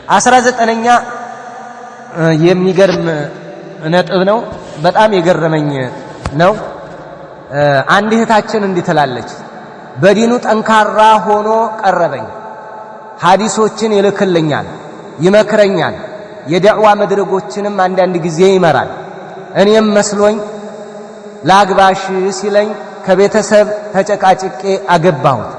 19ኛ የሚገርም ነጥብ ነው። በጣም የገረመኝ ነው። አንድ እህታችን እንዲህ ትላለች፣ በዲኑ ጠንካራ ሆኖ ቀረበኝ፣ ሐዲሶችን ይልክልኛል፣ ይመክረኛል፣ የደዕዋ መድረጎችንም አንዳንድ ጊዜ ይመራል። እኔም መስሎኝ ላግባሽ ሲለኝ ከቤተሰብ ተጨቃጭቄ አገባሁት።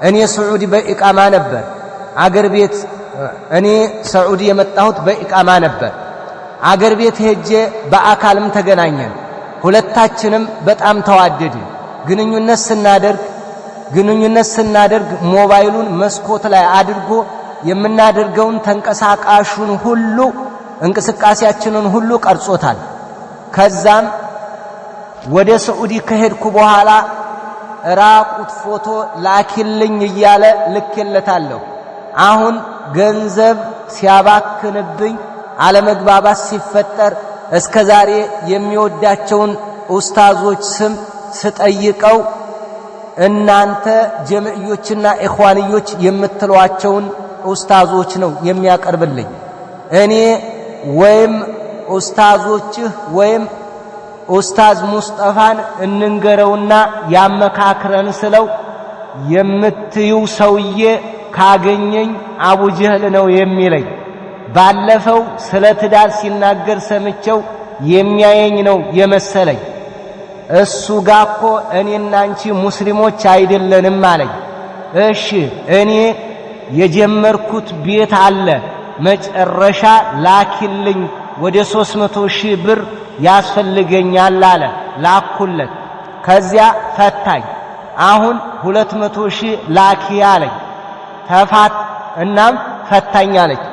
እኔ ሰዑዲ በኢቃማ ነበር አገር ቤት እኔ ሰዑዲ የመጣሁት በኢቃማ ነበር። አገር ቤት ሄጄ በአካልም ተገናኘን። ሁለታችንም በጣም ተዋደድን። ግንኙነት ስናደርግ ሞባይሉን መስኮት ላይ አድርጎ የምናደርገውን ተንቀሳቃሹን ሁሉ እንቅስቃሴያችንን ሁሉ ቀርጾታል። ከዛም ወደ ሰዑዲ ከሄድኩ በኋላ ራቁት ፎቶ ላኪልኝ እያለ ልኬለታለሁ። አሁን ገንዘብ ሲያባክንብኝ አለመግባባት ሲፈጠር እስከ ዛሬ የሚወዳቸውን ኡስታዞች ስም ስጠይቀው እናንተ ጀምዕዮችና ኢኽዋንዮች የምትሏቸውን ኡስታዞች ነው የሚያቀርብልኝ። እኔ ወይም ኡስታዞችህ ወይም ኡስታዝ ሙስጠፋን እንንገረውና ያመካክረን ስለው የምትዩ ሰውዬ ካገኘኝ አቡ ጀህል ነው የሚለኝ። ባለፈው ስለ ትዳር ሲናገር ሰምቼው የሚያየኝ ነው የመሰለኝ። እሱ ጋኮ እኔና አንቺ ሙስሊሞች አይደለንም አለኝ። እሺ እኔ የጀመርኩት ቤት አለ መጨረሻ ላኪልኝ ወደ 300,000 ብር ያስፈልገኛል አለ። ላኩለት። ከዚያ ፈታኝ። አሁን 200,000 ላኪ አለኝ። እናም ፈታኝ አለች።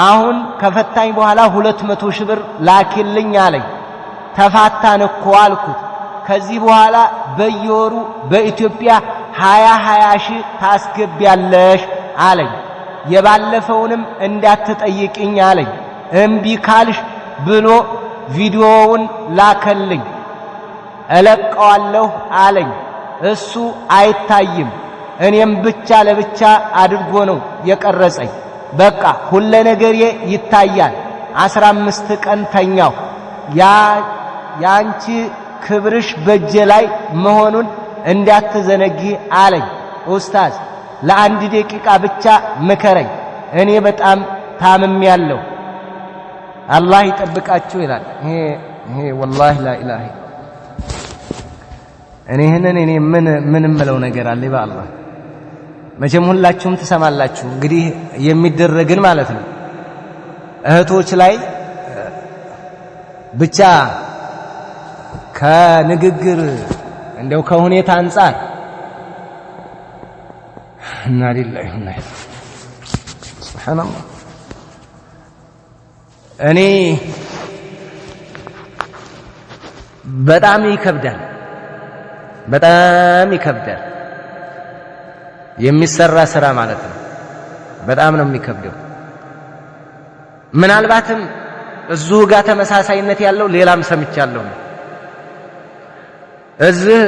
አሁን ከፈታኝ በኋላ 200,000 ብር ላኪልኝ አለኝ። ተፋታን እኮ አልኩት። ከዚህ በኋላ በየወሩ በኢትዮጵያ 20,000 ታስገቢያለሽ አለኝ። የባለፈውንም እንዳትጠይቅኝ አለኝ። እምቢ ካልሽ ብሎ ቪዲዮውን ላከልኝ። እለቀዋለሁ አለኝ። እሱ አይታይም፣ እኔም ብቻ ለብቻ አድርጎ ነው የቀረጸኝ። በቃ ሁለ ነገሬ ይታያል። 15 ቀን ተኛው። ያንቺ ክብርሽ በእጄ ላይ መሆኑን እንዳትዘነጊ አለኝ። ኡስታዝ ለአንድ ደቂቃ ብቻ ምከረኝ፣ እኔ በጣም ታምሜያለሁ፣ አላህ ይጠብቃችሁ ይላል። ይሄ ወላሂ ላኢላሃ እኔ ምን እምለው ነገር አለ? በአላህ መቼም ሁላችሁም ትሰማላችሁ እንግዲህ የሚደረግን ማለት ነው። እህቶች ላይ ብቻ ከንግግር እንደው ከሁኔታ አንፃር እና ሊላሂ ወኢና ኢለይሂ ሱብሃንአላህ እኔ በጣም ይከብዳል የሚሰራ ስራ ማለት ነው። በጣም ነው የሚከብደው። ምናልባትም እዚሁ ጋር ተመሳሳይነት ያለው ሌላም ሰምቻለሁ። እዚህ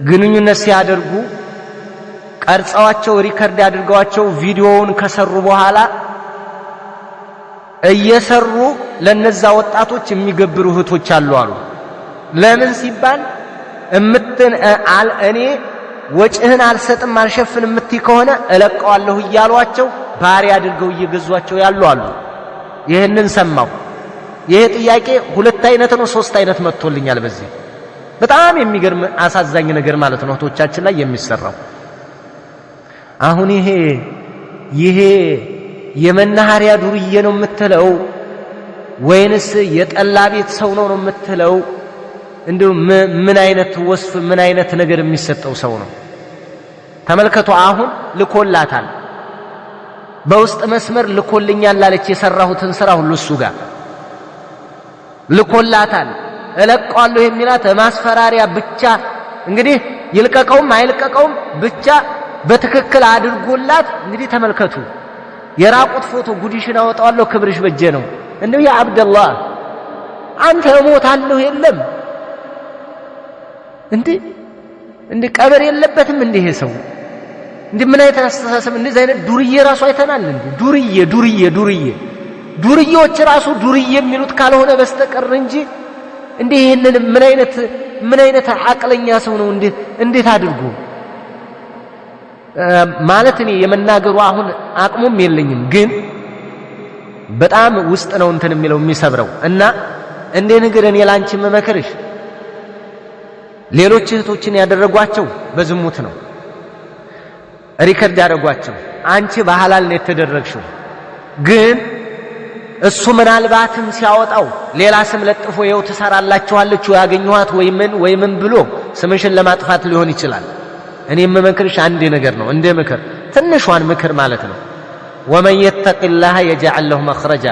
ግንኙነት ሲያደርጉ ቀርጸዋቸው ሪከርድ አድርገዋቸው ቪዲዮውን ከሰሩ በኋላ እየሰሩ ለነዛ ወጣቶች የሚገብሩ እህቶች አሉ። ለምን ሲባል እኔ ወጭህን አልሰጥም አልሸፍን እምትይ ከሆነ እለቀዋለሁ እያሏቸው ባሪ አድርገው እየገዟቸው ያሉ አሉ። ይህንን ሰማው። ይሄ ጥያቄ 2 አይነት ነው 3 አይነት መጥቶልኛል። በዚህ በጣም የሚገርም አሳዛኝ ነገር ማለት ነው እህቶቻችን ላይ የሚሰራው። አሁን ይሄ የመናኸሪያ ዱርዬ ነው የምትለው ወይንስ የጠላ ቤት ሰው ነው የምትለው? እንደው ምን አይነት ወስፍ ምን አይነት ነገር የሚሰጠው ሰው ነው? ተመልከቱ። አሁን ልኮላታል፣ በውስጥ መስመር ልኮልኛል አለች። የሰራሁትን ስራ ሁሉ እሱ ጋር ልኮላታል። እለቀዋለሁ የሚላት ማስፈራሪያ ብቻ እንግዲህ ይልቀቀውም አይልቀቀውም ብቻ በትክክል አድርጎላት። እንግዲህ ተመልከቱ። የራቁት ፎቶ ጉዲሽን አወጣዋለሁ ክብርሽ በጄ ነው። እንደው ያ አብደላህ አንተ እሞታለሁ የለም እንዴ ቀበር የለበትም እንዴ? ይሄ ሰው ምን አይነት አስተሳሰብ እንደዚህ አይነት ዱርዬ ራሱ አይተናል እንዴ? ዱርዬዎች ራሱ ዱርዬ የሚሉት ካልሆነ በስተቀር እንጂ እንዴ ይሄንን ምን አይነት አቅለኛ ሰው ነው? እንዴት አድርጉ ማለት እኔ የመናገሩ አሁን አቅሙም የለኝም፣ ግን በጣም ውስጥ ነው እንትን የሚለው የሚሰብረው እና እንደ ነገር እኔ ላንቺ መመክርሽ ሌሎች እህቶችን ያደረጓቸው በዝሙት ነው ሪከርድ ያደረጓቸው። አንቺ በሐላል ነው የተደረግሽው። ግን እሱ ምናልባትም ሲያወጣው ሌላ ስም ለጥፎ ይኸው ትሰራላችኋለች ያገኘኋት ወይ ምን ብሎ ስምሽን ለማጥፋት ሊሆን ይችላል። እኔ የምመክርሽ አንድ ነገር ነው፣ እንደ ምክር ትንሿን ምክር ማለት ነው። ወመን የተቂላህ የጀዐል ለሁ መኽረጃ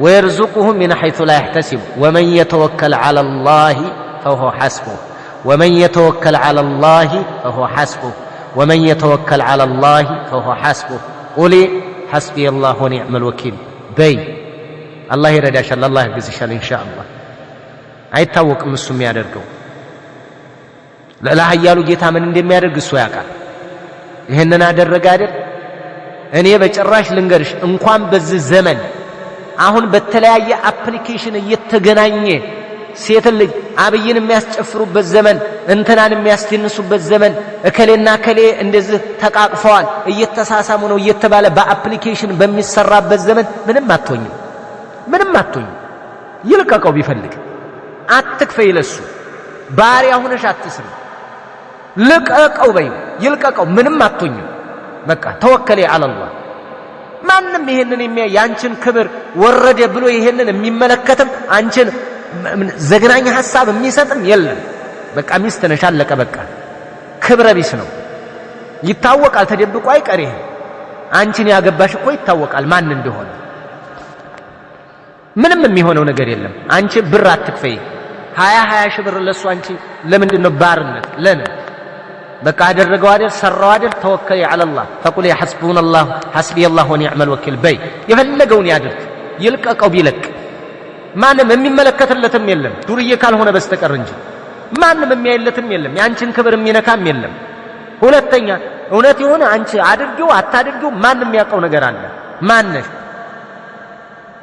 ወየርዙቅሁ ሚን ሐይሱ ላ የሕተሲብ ወመን የተወከል ዐለላህ ፈሁወ ሐስቡህ ወመን የተወከል ዐለላህ ፈሁወ ሐስቡህ ወመን የተወከል ዐለላህ ፈሁወ ሐስቡህ ቁሊ ሐስቢየላሁ ወኒዕመል ወኪል በይ። አላህ ይረዳሻል፣ አላህ ያግዝሻል ኢንሻአላህ። አይታወቅም እሱ የሚያደርገው ለኃያሉ ጌታ ምን እንደሚያደርግ እሱ ያውቃል። ይሄንን አደረገ አይደል? እኔ በጭራሽ ልንገርሽ እንኳን በዚህ ዘመን አሁን በተለያየ አፕሊኬሽን እየተገናኘ ሴት ልጅ አብይን የሚያስጨፍሩበት ዘመን፣ እንትናን የሚያስደንሱበት ዘመን፣ እከሌና እከሌ እንደዚህ ተቃቅፈዋል እየተሳሳሙ ነው እየተባለ በአፕሊኬሽን በሚሰራበት ዘመን ምንም አትሆኝም። ይልቀቀው ቢፈልግ አትክፈይ፣ ለሱ ባሪያ ሆነሽ አትስሪ። ልቀቀው በይው፣ ይልቀቀው፣ ምንም አትሆኝም። በቃ ተወከለ አላህ። ማንም ይሄንን ያንቺን ክብር ወረደ ብሎ ይሄንን የሚመለከትም አንቺን ዘግናኝ ሐሳብ የሚሰጥም የለም። በቃ ሚስት ነሽ፣ አለቀ በቃ። ክብረ ቢስ ነው፣ ይታወቃል፣ ተደብቆ አይቀር። ይሄ አንቺን ያገባሽ እኮ ይታወቃል ማን እንደሆነ። ምንም የሚሆነው ነገር የለም። አንቺ ብር አትክፈይ፣ 20 ሺህ ብር ለሱ አንቺ ለምንድን ነው ባርነት? ለምን በቃ አደረገው አይደል ሰራው አይደል? ተወከለ ዐለላህ ፈቁል ሐስቡነላህ ሐስቢየላሁ ወኒዕመል ወኪል በይ። የፈለገውን ያድርግ፣ ይልቀቀው። ቢለቅ ማንም የሚመለከትለትም የለም ዱርዬ ካልሆነ በስተቀር እንጂ ማንም የሚያይለትም የለም። ያንቺን ክብር የሚነካም የለም። ሁለተኛ እውነት የሆነ አንቺ አድርጊው አታድርጊው ማንም የሚያውቀው ነገር አለ? ማነሽ?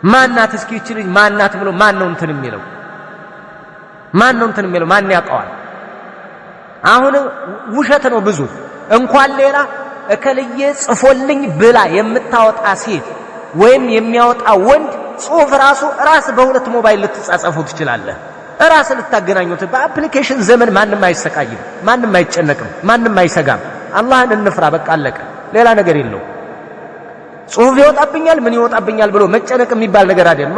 ማናት? እስኪ እቺ ልጅ ማናት ብሎ ማን ነው እንትን የሚለው? ማን ያውቀዋል? አሁን ውሸት ነው ብዙ። እንኳን ሌላ እከልዬ ጽፎልኝ ብላ የምታወጣ ሴት ወይም የሚያወጣ ወንድ ጽሁፍ ራስ በሁለት ሞባይል ልትጻጻፉ ትችላለህ። ራስ ልታገናኙት። በአፕሊኬሽን ዘመን ማንም አይሰቃይም፣ ማንም አይጨነቅም፣ ማንም አይሰጋም። አላህን እንፍራ፣ በቃ አለቀ። ሌላ ነገር የለው። ጽሁፍ ይወጣብኛል ምን ይወጣብኛል ብሎ መጨነቅ የሚባል ነገር አይደለም።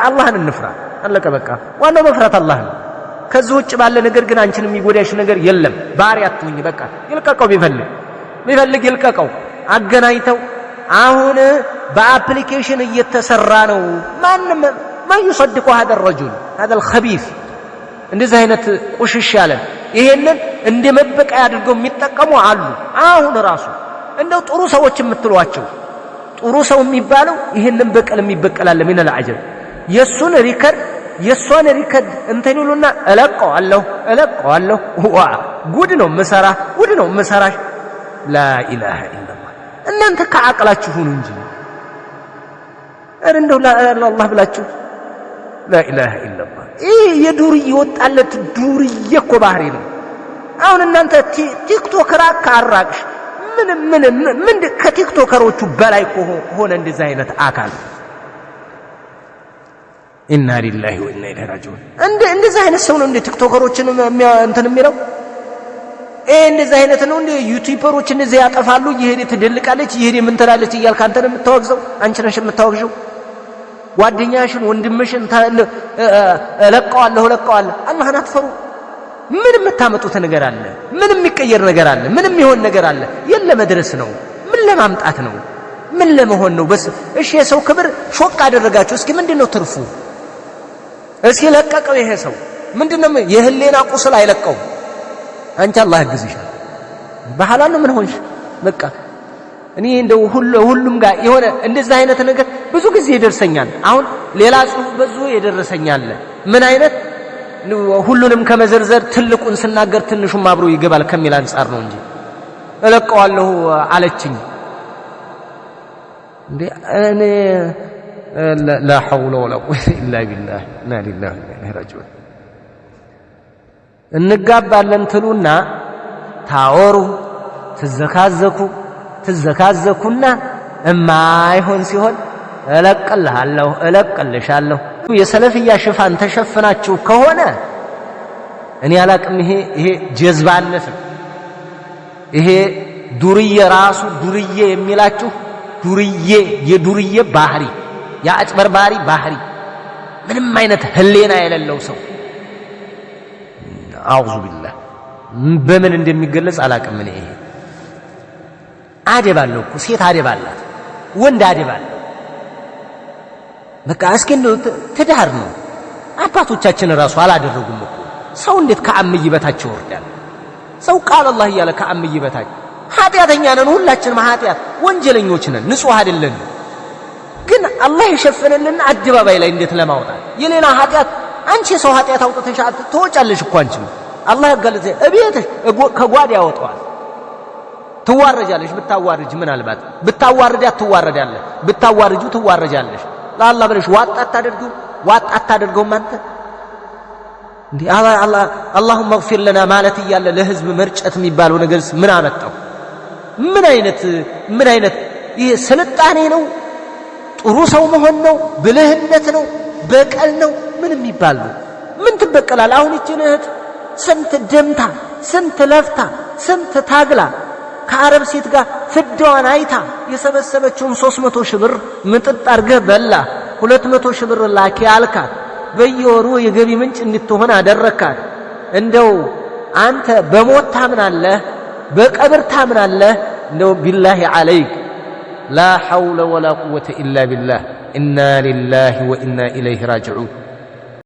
አላህን እንፍራ፣ አለቀ በቃ። ዋናው መፍራት አላህ ነው። ከዚህ ውጭ ባለ ነገር ግን አንቺን የሚጎዳሽ ነገር የለም። ባሪያ አትሁኝ በቃ። ይልቀቀው፣ ቢፈልግ ይልቀቀው፣ አገናኝተው። አሁን በአፕሊኬሽን እየተሰራ ነው። ማንም ማን ይصدق هذا الرجل هذا الخبيث እንደዚህ አይነት ቁሽሽ ያለን ይሄንን እንደ መበቀያ አድርገው የሚጠቀሙ አሉ። አሁን ራሱ እንደው ጥሩ ሰዎች የምትሏቸው ጥሩ ሰው የሚባለው ይሄንን በቀል የሚበቀላል። ምን العجب የሱን ሪከርድ እንትን ይሉና እለቀዋለሁ ጉድ ነው መሰራሽ ላ ኢላሃ ኢላላህ። እናንተ ከአቅላችሁ ሁኑ እንጂ እንደው ለአላህ ብላችሁ ላ ኢላሃ ኢላላህ። ይህ የዱርዬ ወጣለት ዱርዬ እኮ ባህሪ ነው። አሁን እናንተ ቲክቶከር አራቅሽ ምን ከቲክቶከሮቹ በላይ ሆነ እንደዚህ አይነት አካል። ኢና ሊላሂ ወኢና ኢለይሂ ራጂዑን። እንደዚህ አይነት ሰው ነው እንደ ቲክቶከሮችን እንትን የሚለው። እንደዚህ አይነት ነው እንደ ዩቲዩበሮች እንደዚህ ያጠፋሉ። ይሄድ ትደልቃለች፣ ይሄድ ምን ትላለች እያልክ አንተ ነው የምታወግዘው። አንቺ ነሽ የምታወግዘው። ጓደኛሽን ወንድምሽን እለቀዋለሁ። አላህን አትፈሩ። ምን የምታመጡት ነገር አለ? ምን የሚቀየር ነገር አለ? ምን የሚሆን ነገር አለ? ለመድረስ ነው? ምን ለማምጣት ነው? ምን ለመሆን ነው? በስ እሺ የሰው ክብር ሾቅ አደረጋችሁ። እስኪ ምንድነው ትርፉ? እስኪ ለቀቀው። ይሄ ሰው ምንድነው? የህሊና ቁስል አይለቀው። አንቺ አላህ ያግዝሻል። በሐላል ምን ሆንሽ? በቃ እኔ እንደው ሁሉም ጋር የሆነ እንደዛ አይነት ነገር ብዙ ጊዜ ይደርሰኛል። አሁን ሌላ ጽሁፍ ብዙ ይደርሰኛል። ምን አይነት ሁሉንም ከመዘርዘር ትልቁን ስናገር ትንሹም አብሮ ይገባል ከሚል አንፃር ነው እንጂ እለቀዋለሁ አለችኝ እንዴ እኔ لا حول ولا قوة إلا بالله إنا لله وإنا إليه راجعون እንጋባለን ትሉና ታወሩ ትዘካዘኩና እማይሆን ሲሆን እለቅልሻለሁ የሰለፍያ ሽፋን ተሸፍናችሁ ከሆነ እኔ አላቅም ይሄ ጀዝባነት ነው ይሄ ዱርዬ ራሱ ዱርዬ የሚላችሁ የዱርዬ ባህሪ የአጭበርባሪ ባህሪ ምንም አይነት ህሌና የሌለው ሰው አውዙ ቢላህ በምን እንደሚገለጽ አላቅም እኔ ይሄ አደባለሁ እኮ ሴት አደባላት ወንድ አደባለሁ በቃ እስኪ እንደው ትዳር ነው አባቶቻችን ራሱ አላደረጉም እኮ ሰው እንዴት ከአምይ በታች ይወርዳል ሰው ቃል አላህ እያለ ከአምይ በታች ኃጢአተኛ ነን ሁላችንም ኃጢአት ወንጀለኞች ነን ንጹህ አይደለንም ግን አላህ ይሸፍንልን አደባባይ ላይ እንዴት ለማውጣት የሌላ ኃጢአት አንቺ ሰው ኃጢአት አውጥተሽ ትወጫለሽ እኮ አንቺ አላህ ያጋለጠ እቤትሽ ከጓዳ ያወጣዋል ትዋረጃለሽ ብታዋርጅ ምናልባት ብታዋርዳት ትዋረዳለሽ ብታዋርጁ ትዋረጃለሽ ለአላህ ብለሽ ዋጥ አታደርገውም አንተ እንዴ አላሁመ اغفر لنا ማለት ይያለ ለህዝብ መርጨት የሚባለው ነገርስ ምን አመጣው ምን አይነት ይሄ ስልጣኔ ነው ጥሩ ሰው መሆን ነው ብልህነት ነው በቀል ነው ምን የሚባል ነው ምን ትበቀላል አሁን እቺነት ስንት ደምታ ስንት ለፍታ ስንት ታግላ ከአረብ ሴት ጋር ፍዳዋን አይታ የሰበሰበችውን 300 ሺህ ብር ምጥጥ አርገህ በላ 200 ሺህ ብር ላኪ አልካት በየወሩ የገቢ ምንጭ እንድትሆን አደረካት እንደው አንተ በሞት ታምናለህ በቀብር ታምናለህ እንደው ቢላሂ አለይክ لا حول ولا قوة إلا بالله إنا لله وإنا إليه راجعون